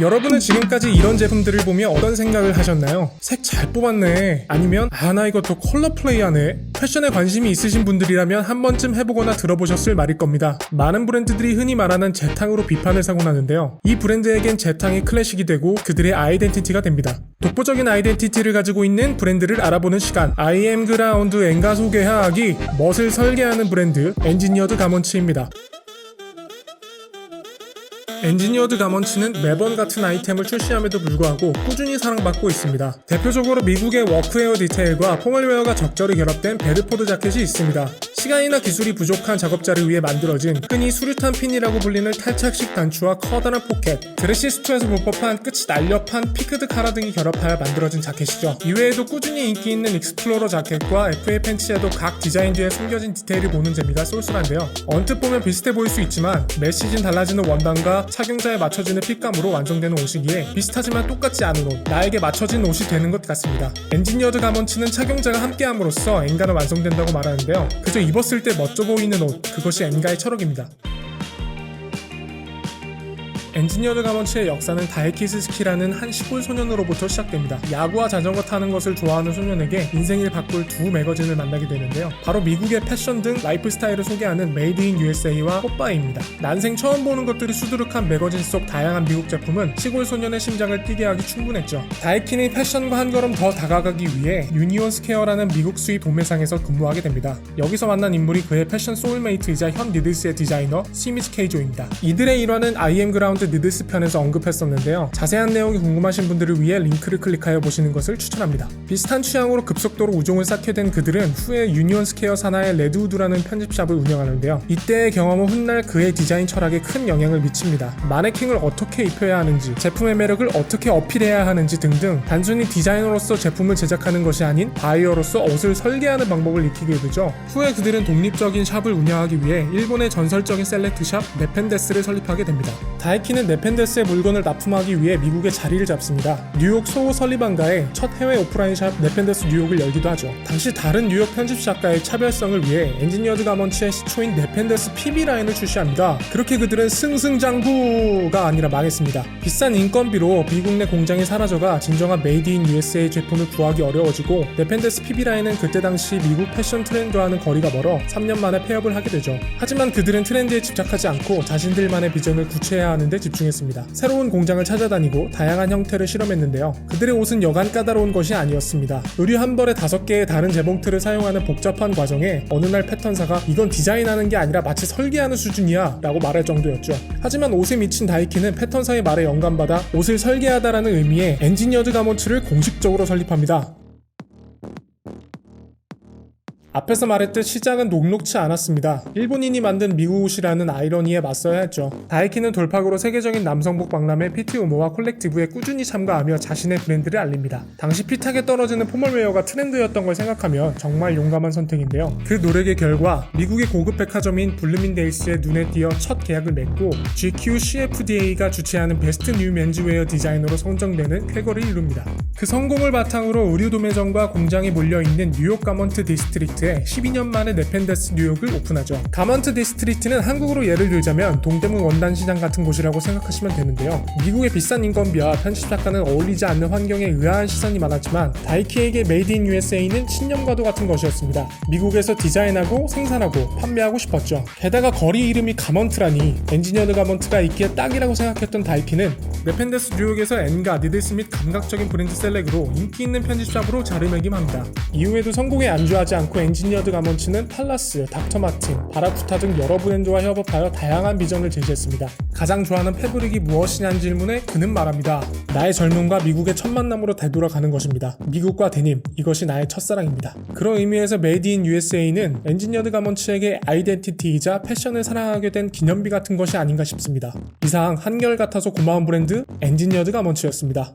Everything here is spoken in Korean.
여러분은 지금까지 이런 제품들을 보며 어떤 생각을 하셨나요? 색 잘 뽑았네. 아니면 나 이거 더 컬러 플레이하네. 패션에 관심이 있으신 분들이라면 한 번쯤 해보거나 들어보셨을 말일 겁니다. 많은 브랜드들이 흔히 말하는 재탕으로 비판을 사고 나는데요. 이 브랜드에겐 재탕이 클래식이 되고 그들의 아이덴티티가 됩니다. 독보적인 아이덴티티를 가지고 있는 브랜드를 알아보는 시간, IM 그라운드 엔가 소개하기, 멋을 설계하는 브랜드 엔지니어드 가먼츠입니다. 엔지니어드 가먼츠는 매번 같은 아이템을 출시함에도 불구하고 꾸준히 사랑받고 있습니다. 대표적으로 미국의 워크웨어 디테일과 포멀웨어가 적절히 결합된 베드포드 자켓이 있습니다. 시간이나 기술이 부족한 작업자를 위해 만들어진 끈이 수류탄 핀이라고 불리는 탈착식 단추와 커다란 포켓, 드레시스토에서 볼 법한 끝이 날렵한 피크드 카라 등이 결합하여 만들어진 자켓이죠. 이외에도 꾸준히 인기 있는 익스플로러 자켓과 FA 팬츠에도 각 디자인 뒤에 숨겨진 디테일을 보는 재미가 쏠쏠한데요. 언뜻 보면 비슷해 보일 수 있지만 매 시즌 달라지는 원단과 착용자에 맞춰지는 핏감으로 완성되는 옷이기에 비슷하지만 똑같지 않은 옷, 나에게 맞춰진 옷이 되는 것 같습니다. 엔지니어드 가먼츠는 착용자가 함께함으로써 엔가는 완성된다고 말하는데요. 그저 입었을 때 멋져 보이는 옷, 그것이 엔가의 철학입니다. 엔지니어드 가먼츠의 역사는 다이키스키라는 한 시골 소년으로부터 시작됩니다. 야구와 자전거 타는 것을 좋아하는 소년에게 인생을 바꿀 두 매거진을 만나게 되는데요. 바로 미국의 패션 등 라이프 스타일을 소개하는 메이드 인 USA와 뽀빠이입니다. 난생 처음 보는 것들이 수두룩한 매거진 속 다양한 미국 제품은 시골 소년의 심장을 뛰게 하기 충분했죠. 다이킨이 패션과 한 걸음 더 다가가기 위해 유니온 스퀘어라는 미국 수입 도매상에서 근무하게 됩니다. 여기서 만난 인물이 그의 패션 소울메이트이자 현 니들스의 디자이너 시미즈 케이조입니다. 이들의 일화는 IM 그라운드 니들스 편에서 언급했었는데요. 자세한 내용이 궁금하신 분들을 위해 링크를 클릭하여 보시는 것을 추천합니다. 비슷한 취향으로 급속도로 우종을 쌓게 된 그들은 후에 유니온 스퀘어 산하의 레드우드라는 편집샵을 운영하는데요. 이때의 경험은 훗날 그의 디자인 철학에 큰 영향을 미칩니다. 마네킹을 어떻게 입혀야 하는지, 제품의 매력을 어떻게 어필해야 하는지 등등 단순히 디자이너로서 제품을 제작하는 것이 아닌 바이어로서 옷을 설계하는 방법을 익히게 되죠. 후에 그들은 독립적인 샵을 운영하기 위해 일본의 전설적인 셀렉트샵 네펜데스를 설립하게 됩니다. 다이킨은 네펜데스의 물건을 납품하기 위해 미국에 자리를 잡습니다. 뉴욕 소호 설리반가의 첫 해외 오프라인 샵 네펜데스 뉴욕을 열기도 하죠. 당시 다른 뉴욕 편집작가의 차별성을 위해 엔지니어드 가먼츠의 시초인 네펜데스 PB 라인을 출시합니다. 그렇게 그들은 승승장구가 아니라 망했습니다. 비싼 인건비로 미국 내 공장이 사라져가 진정한 메이드 인 USA 제품을 구하기 어려워지고 네펜데스 PB 라인은 그때 당시 미국 패션 트렌드와는 거리가 멀어 3년 만에 폐업을 하게 되죠. 하지만 그들은 트렌드에 집착하지 않고 자신들만의 비전을 구체화하는 데 집중했습니다. 새로운 공장을 찾아다니고 다양한 형태를 실험했는데요. 그들의 옷은 여간 까다로운 것이 아니었습니다. 의류 한 벌에 5개의 다른 재봉틀을 사용하는 복잡한 과정에 어느 날 패턴사가 이건 디자인하는 게 아니라 마치 설계하는 수준이야 라고 말할 정도였죠. 하지만 옷에 미친 다이키는 패턴사의 말에 영감받아 옷을 설계하다라는 의미의 엔지니어드 가먼츠를 공식적으로 설립합니다. 앞에서 말했듯 시작은 녹록치 않았습니다. 일본인이 만든 미국 옷이라는 아이러니에 맞서야 했죠. 다이킨은 돌파구로 세계적인 남성복 박람회 PT 우모와 콜렉티브에 꾸준히 참가하며 자신의 브랜드를 알립니다. 당시 핏하게 떨어지는 포멀웨어가 트렌드였던 걸 생각하면 정말 용감한 선택인데요. 그 노력의 결과 미국의 고급 백화점인 블루민데일스의 눈에 띄어 첫 계약을 맺고 GQ CFDA가 주최하는 베스트 뉴 맨즈웨어 디자이너로 선정되는 쾌거를 이룹니다. 그 성공을 바탕으로 의류 도매점과 공장이 몰려있는 뉴욕 가먼트 디스트릭트 12년 만에 네펜데스 뉴욕을 오픈하죠. 가먼트 디스트리트는 한국으로 예를 들자면 동대문 원단시장 같은 곳이라고 생각하시면 되는데요. 미국의 비싼 인건비와 편집작가는 어울리지 않는 환경에 의아한 시선이 많았지만 다이키에게 메이드 인 USA는 신념과도 같은 것이었습니다. 미국에서 디자인하고 생산하고 판매하고 싶었죠. 게다가 거리 이름이 가먼트라니 엔지니어드 가먼트가 있기에 딱이라고 생각했던 다이키는 네펜데스 뉴욕에서 엔가, 니들스 및 감각적인 브랜드 셀렉으로 인기 있는 편집샵으로 자리매김합니다. 이후에도 성공에 안주하지 않고 엔지니어드 가먼츠는 팔라스, 닥터 마틴, 바라쿠타 등 여러 브랜드와 협업하여 다양한 비전을 제시했습니다. 가장 좋아하는 패브릭이 무엇이냐는 질문에 그는 말합니다. 나의 젊음과 미국의 첫 만남으로 되돌아가는 것입니다. 미국과 데님, 이것이 나의 첫사랑입니다. 그런 의미에서 메이드 인 USA는 엔지니어드 가먼츠에게 아이덴티티이자 패션을 사랑하게 된 기념비 같은 것이 아닌가 싶습니다. 이상 한결같아서 고마운 브랜드 엔지니어드 가먼츠였습니다.